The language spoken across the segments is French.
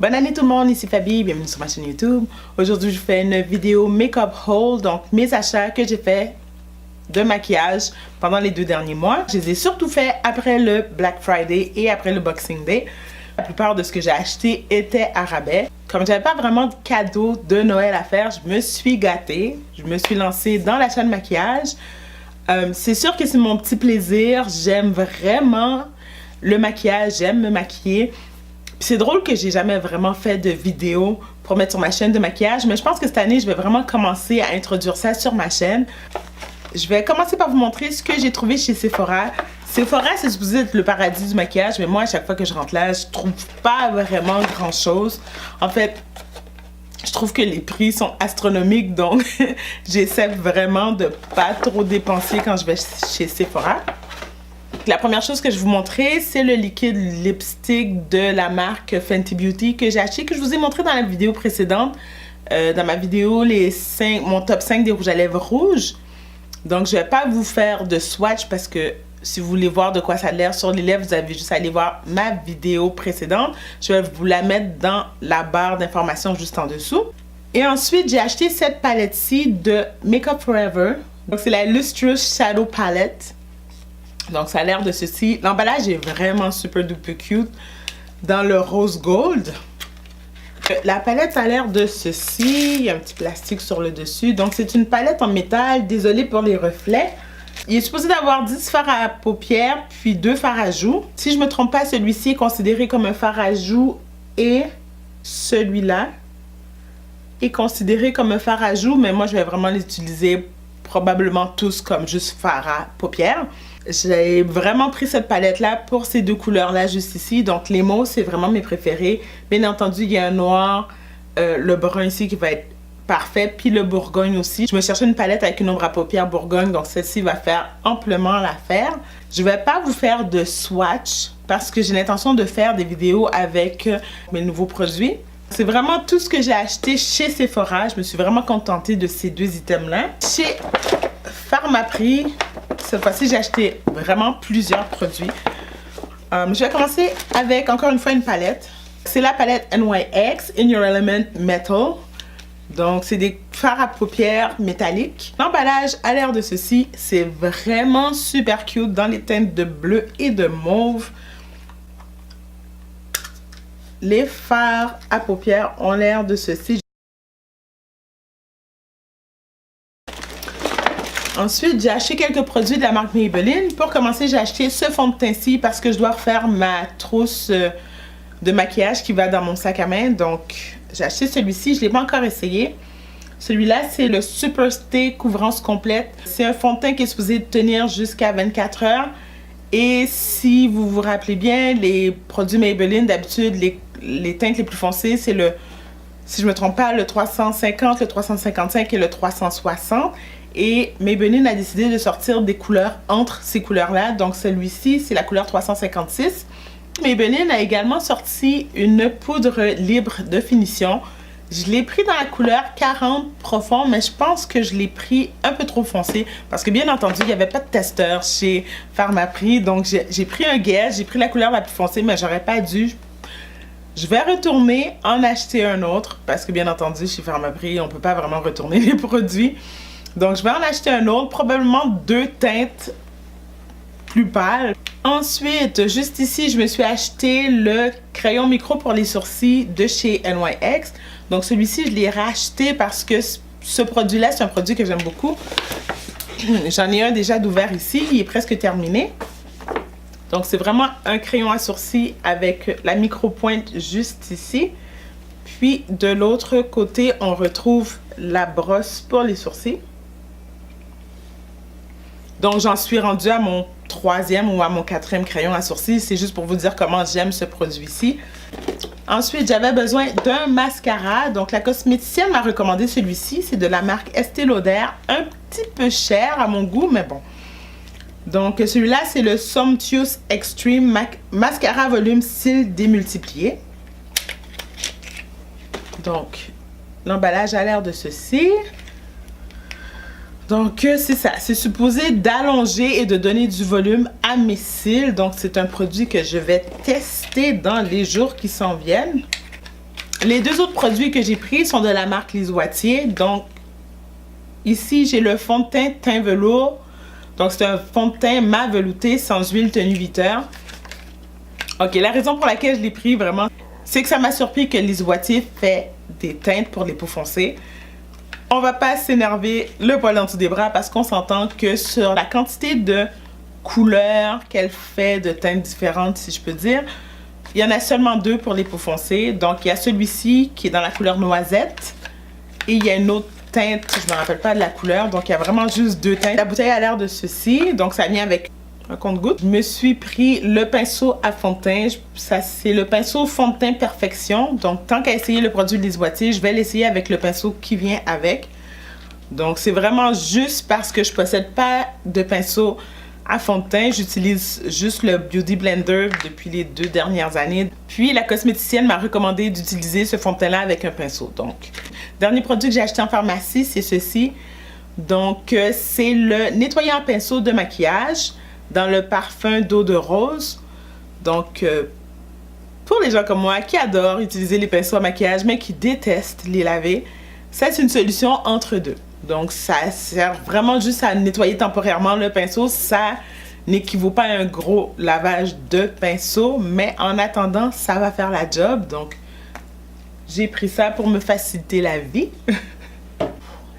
Bonne année tout le monde, ici Fabi, bienvenue sur ma chaîne YouTube. Aujourd'hui, je fais une vidéo make-up haul, donc mes achats que j'ai fait de maquillage pendant les 2 derniers mois. Je les ai surtout fait après le Black Friday et après le Boxing Day. La plupart de ce que j'ai acheté était à rabais. Comme j'avais pas vraiment de cadeau de Noël à faire, je me suis gâtée. Je me suis lancée dans l'achat de maquillage. C'est sûr que c'est mon petit plaisir. J'aime vraiment le maquillage, j'aime me maquiller. C'est drôle que j'ai jamais vraiment fait de vidéo pour mettre sur ma chaîne de maquillage, mais je pense que cette année, je vais vraiment commencer à introduire ça sur ma chaîne. Je vais commencer par vous montrer ce que j'ai trouvé chez Sephora. Sephora, c'est supposé être le paradis du maquillage, mais moi, à chaque fois que je rentre là, je trouve pas vraiment grand-chose. En fait, je trouve que les prix sont astronomiques, donc j'essaie vraiment de pas trop dépenser quand je vais chez Sephora. La première chose que je vais vous montrer, c'est le liquide lipstick de la marque Fenty Beauty que j'ai acheté, que je vous ai montré dans la vidéo précédente. Dans ma vidéo, mon top 5 des rouges à lèvres rouges. Donc, je ne vais pas vous faire de swatch parce que si vous voulez voir de quoi ça a l'air sur les lèvres, vous avez juste à aller voir ma vidéo précédente. Je vais vous la mettre dans la barre d'informations juste en dessous. Et ensuite, j'ai acheté cette palette-ci de Makeup Forever. Donc, c'est la Lustrous Shadow Palette. Donc, ça a l'air de ceci. L'emballage est vraiment super duper cute dans le rose gold. La palette a l'air de ceci. Il y a un petit plastique sur le dessus. Donc, c'est une palette en métal. Désolée pour les reflets. Il est supposé d'avoir 10 fards à paupières puis 2 fards à joues. Si je ne me trompe pas, celui-ci est considéré comme un fard à joues et celui-là est considéré comme un fard à joues. Mais moi, je vais vraiment les utiliser probablement tous comme juste fard à paupières. J'ai vraiment pris cette palette-là pour ces 2 couleurs-là juste ici. Donc, les mauves, c'est vraiment mes préférés. Bien entendu, il y a un noir, le brun ici qui va être parfait. Puis le bourgogne aussi. Je me cherchais une palette avec une ombre à paupières bourgogne. Donc, celle-ci va faire amplement l'affaire. Je ne vais pas vous faire de swatch parce que j'ai l'intention de faire des vidéos avec mes nouveaux produits. C'est vraiment tout ce que j'ai acheté chez Sephora. Je me suis vraiment contentée de ces 2 items-là. Chez Pharmaprix, cette fois-ci, j'ai acheté vraiment plusieurs produits. Je vais commencer avec, encore une fois, une palette. C'est la palette NYX In Your Element Metal. Donc, c'est des fards à paupières métalliques. L'emballage a l'air de ceci. C'est vraiment super cute dans les teintes de bleu et de mauve. Les fards à paupières ont l'air de ceci. Ensuite, j'ai acheté quelques produits de la marque Maybelline. Pour commencer, j'ai acheté ce fond de teint-ci parce que je dois refaire ma trousse de maquillage qui va dans mon sac à main. Donc, j'ai acheté celui-ci. Je ne l'ai pas encore essayé. Celui-là, c'est le Super Stay Couvrance Complète. C'est un fond de teint qui est supposé tenir jusqu'à 24 heures. Et si vous vous rappelez bien, les produits Maybelline, d'habitude, les teintes les plus foncées, c'est le, si je ne me trompe pas, le 350, le 355 et le 360. Et Maybelline a décidé de sortir des couleurs entre ces couleurs-là. Donc, celui-ci, c'est la couleur 356. Maybelline a également sorti une poudre libre de finition. Je l'ai pris dans la couleur 40 profond, mais je pense que je l'ai pris un peu trop foncé. Parce que, bien entendu, il n'y avait pas de testeur chez Pharmaprix. Donc, j'ai pris un guess, j'ai pris la couleur la plus foncée, mais j'aurais pas dû. Je vais retourner en acheter un autre. Parce que, bien entendu, chez Pharmaprix, on ne peut pas vraiment retourner les produits. Donc, je vais en acheter un autre, probablement 2 teintes plus pâles. Ensuite, juste ici, je me suis acheté le crayon micro pour les sourcils de chez NYX. Donc, celui-ci, je l'ai racheté parce que ce produit-là, c'est un produit que j'aime beaucoup. J'en ai un déjà d'ouvert ici, il est presque terminé. Donc, c'est vraiment un crayon à sourcils avec la micro-pointe juste ici. Puis, de l'autre côté, on retrouve la brosse pour les sourcils. Donc, j'en suis rendue à mon 3e ou à mon 4e crayon à sourcils. C'est juste pour vous dire comment j'aime ce produit-ci. Ensuite, j'avais besoin d'un mascara. Donc, la cosméticienne m'a recommandé celui-ci. C'est de la marque Estée Lauder. Un petit peu cher à mon goût, mais bon. Donc, celui-là, c'est le Sumptuous Extreme Mascara Volume Cils Démultiplié. Donc, l'emballage a l'air de ceci. Donc, c'est ça. C'est supposé d'allonger et de donner du volume à mes cils. Donc, c'est un produit que je vais tester dans les jours qui s'en viennent. Les deux autres produits que j'ai pris sont de la marque Lise Wattier. Donc, ici, j'ai le fond de teint teint velours. Donc, c'est un fond de teint mat velouté sans huile tenue 8 heures. Ok, la raison pour laquelle je l'ai pris vraiment, c'est que ça m'a surpris que Lise Wattier fait des teintes pour les peaux foncées. On va pas s'énerver le poil en dessous des bras parce qu'on s'entend que sur la quantité de couleurs qu'elle fait, de teintes différentes, si je peux dire, il y en a seulement 2 pour les peaux foncées. Donc, il y a celui-ci qui est dans la couleur noisette et il y a une autre teinte, je me rappelle pas de la couleur. Donc, il y a vraiment juste 2 teintes. La bouteille a l'air de ceci. Donc, ça vient avec un compte-gouttes. Je me suis pris le pinceau à fond de teint. Ça, c'est le pinceau fond de teint Perfection. Donc, tant qu'à essayer le produit Lise Wattier, je vais l'essayer avec le pinceau qui vient avec. Donc, c'est vraiment juste parce que je possède pas de pinceau à fond de teint. J'utilise juste le Beauty Blender depuis les 2 dernières années. Puis, la cosméticienne m'a recommandé d'utiliser ce fond de teint-là avec un pinceau. Donc, dernier produit que j'ai acheté en pharmacie, c'est ceci. Donc, c'est le nettoyant pinceau de maquillage dans le parfum d'eau de rose. Donc, pour les gens comme moi qui adorent utiliser les pinceaux à maquillage, mais qui détestent les laver, ça, c'est une solution entre deux. Donc, ça sert vraiment juste à nettoyer temporairement le pinceau. Ça n'équivaut pas à un gros lavage de pinceau, mais en attendant, ça va faire la job. Donc, j'ai pris ça pour me faciliter la vie.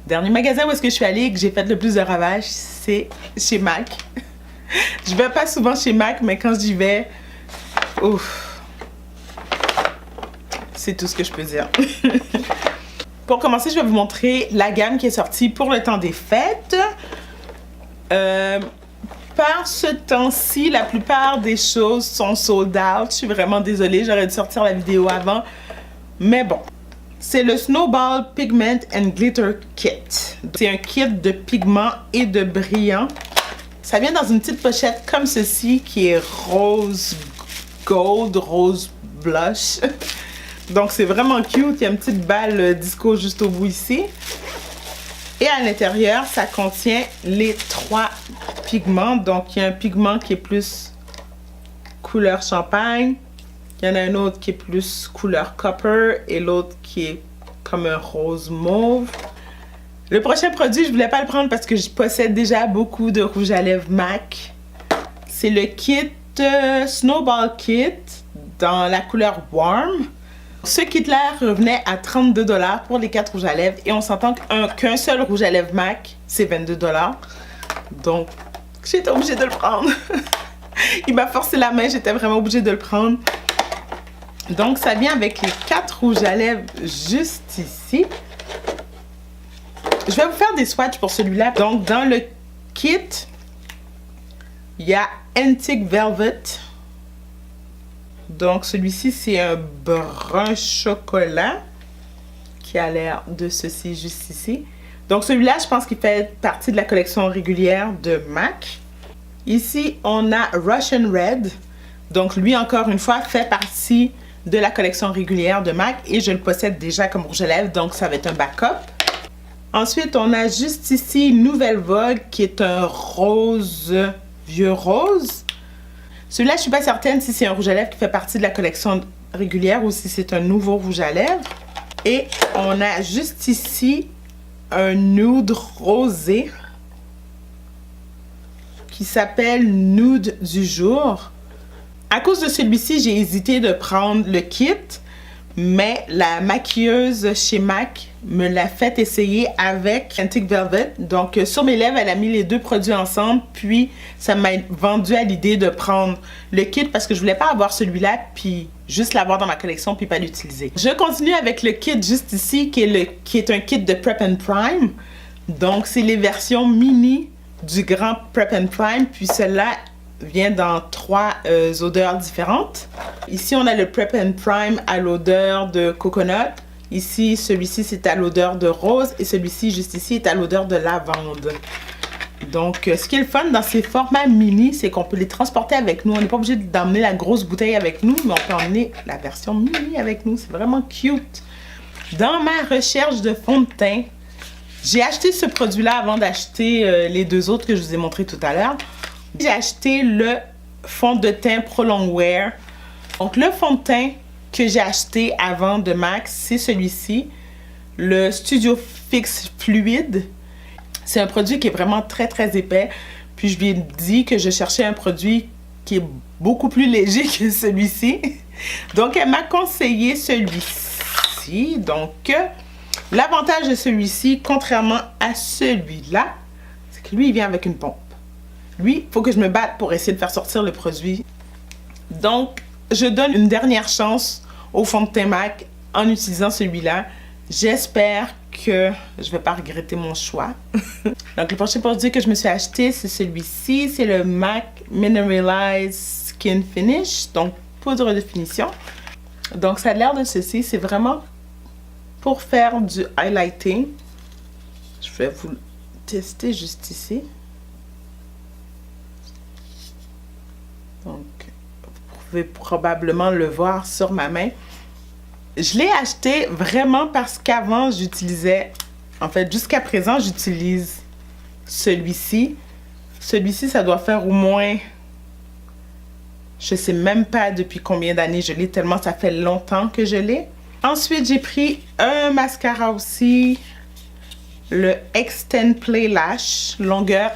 Dernier magasin où est-ce que je suis allée et que j'ai fait le plus de ravages, c'est chez MAC. Je vais pas souvent chez MAC, mais quand j'y vais, ouf, c'est tout ce que je peux dire. Pour commencer, je vais vous montrer la gamme qui est sortie pour le temps des fêtes. Par ce temps-ci, la plupart des choses sont sold out. Je suis vraiment désolée, j'aurais dû sortir la vidéo avant. Mais bon, c'est le Snowball Pigment and Glitter Kit. C'est un kit de pigments et de brillants. Ça vient dans une petite pochette comme ceci qui est rose gold, rose blush. Donc, c'est vraiment cute. Il y a une petite balle disco juste au bout ici. Et à l'intérieur, ça contient les 3 pigments. Donc, il y a un pigment qui est plus couleur champagne. Il y en a un autre qui est plus couleur copper. Et l'autre qui est comme un rose mauve. Le prochain produit, je voulais pas le prendre parce que je possède déjà beaucoup de rouge à lèvres MAC. C'est le kit Snowball Kit dans la couleur Warm. Ce kit-là revenait à 32 $ pour les 4 rouges à lèvres. Et on s'entend qu'un seul rouge à lèvres MAC, c'est 22 $. Donc, j'étais obligée de le prendre. Il m'a forcé la main, j'étais vraiment obligée de le prendre. Donc, ça vient avec les 4 rouges à lèvres juste ici. Je vais vous faire des swatchs pour celui-là. Donc, dans le kit, il y a Antique Velvet. Donc, celui-ci, c'est un brun chocolat qui a l'air de ceci juste ici. Donc, celui-là, je pense qu'il fait partie de la collection régulière de MAC. Ici, on a Russian Red. Donc, lui, encore une fois, fait partie de la collection régulière de MAC et je le possède déjà comme rouge à lèvres, donc ça va être un backup. Ensuite, on a juste ici Nouvelle Vogue qui est un rose, vieux rose. Celui-là, je suis pas certaine si c'est un rouge à lèvres qui fait partie de la collection régulière ou si c'est un nouveau rouge à lèvres. Et on a juste ici un nude rosé qui s'appelle Nude du jour. À cause de celui-ci, j'ai hésité de prendre le kit, mais la maquilleuse chez MAC me l'a fait essayer avec Antique Velvet. Donc, sur mes lèvres, elle a mis les 2 produits ensemble, puis ça m'a vendu à l'idée de prendre le kit parce que je voulais pas avoir celui-là, puis juste l'avoir dans ma collection, puis pas l'utiliser. Je continue avec le kit juste ici, qui est un kit de Prep and Prime. Donc, c'est les versions mini du grand Prep and Prime, puis celle-là vient dans 3 odeurs différentes. Ici, on a le Prep and Prime à l'odeur de coconut. Ici, celui-ci, c'est à l'odeur de rose. Et celui-ci, juste ici, est à l'odeur de lavande. Donc, ce qui est le fun dans ces formats mini, c'est qu'on peut les transporter avec nous. On n'est pas obligé d'emmener la grosse bouteille avec nous, mais on peut emmener la version mini avec nous. C'est vraiment cute. Dans ma recherche de fond de teint, j'ai acheté ce produit-là avant d'acheter les 2 autres que je vous ai montrés tout à l'heure. J'ai acheté le fond de teint Pro Long Wear. Donc, le fond de teint que j'ai acheté avant de MAC, c'est celui-ci, le Studio Fix Fluide. C'est un produit qui est vraiment très très épais. Puis je lui ai dit que je cherchais un produit qui est beaucoup plus léger que celui-ci. Donc elle m'a conseillé celui-ci. Donc l'avantage de celui-ci, contrairement à celui-là, c'est que lui il vient avec une pompe. Lui, il faut que je me batte pour essayer de faire sortir le produit. Donc je donne une dernière chance au fond de teint MAC en utilisant celui-là. J'espère que je ne vais pas regretter mon choix. Donc le prochain produit que je me suis acheté, c'est celui-ci. C'est le MAC Mineralized Skin Finish. Donc poudre de finition. Donc ça a l'air de ceci. C'est vraiment pour faire du highlighting. Je vais vous le tester juste ici. Donc vous pouvez probablement le voir sur ma main. Je l'ai acheté vraiment parce qu'avant, j'utilisais... En fait, jusqu'à présent, j'utilise celui-ci. Celui-ci, ça doit faire au moins... Je sais même pas depuis combien d'années je l'ai, tellement ça fait longtemps que je l'ai. Ensuite, j'ai pris un mascara aussi. Le Extend Play Lash, longueur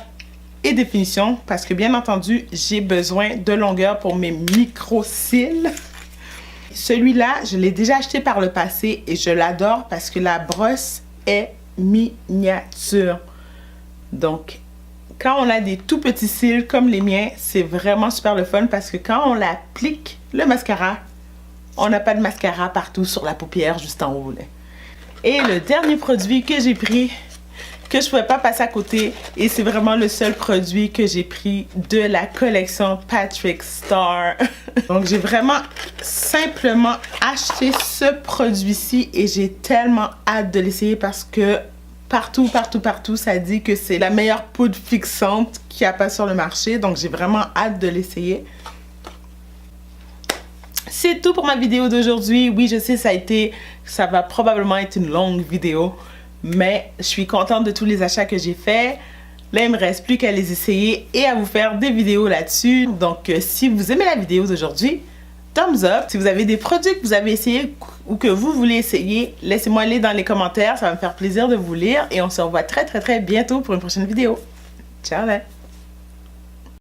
et définition. Parce que bien entendu, j'ai besoin de longueur pour mes micro-cils. Celui-là, je l'ai déjà acheté par le passé et je l'adore parce que la brosse est miniature. Donc, quand on a des tout petits cils comme les miens, c'est vraiment super le fun parce que quand on l'applique, le mascara, on n'a pas de mascara partout sur la paupière, juste en haut. Là. Et le dernier produit que j'ai pris, que je ne pouvais pas passer à côté, et c'est vraiment le seul produit que j'ai pris de la collection Patrick Star. Donc j'ai vraiment simplement acheté ce produit-ci et j'ai tellement hâte de l'essayer parce que partout, ça dit que c'est la meilleure poudre fixante qu'il n'y a pas sur le marché. Donc j'ai vraiment hâte de l'essayer. C'est tout pour ma vidéo d'aujourd'hui. Oui, je sais, ça va probablement être une longue vidéo. Mais je suis contente de tous les achats que j'ai faits. Là, il ne me reste plus qu'à les essayer et à vous faire des vidéos là-dessus. Donc, si vous aimez la vidéo d'aujourd'hui, thumbs up. Si vous avez des produits que vous avez essayés ou que vous voulez essayer, laissez-moi les dans les commentaires. Ça va me faire plaisir de vous lire. Et on se revoit très bientôt pour une prochaine vidéo. Ciao là!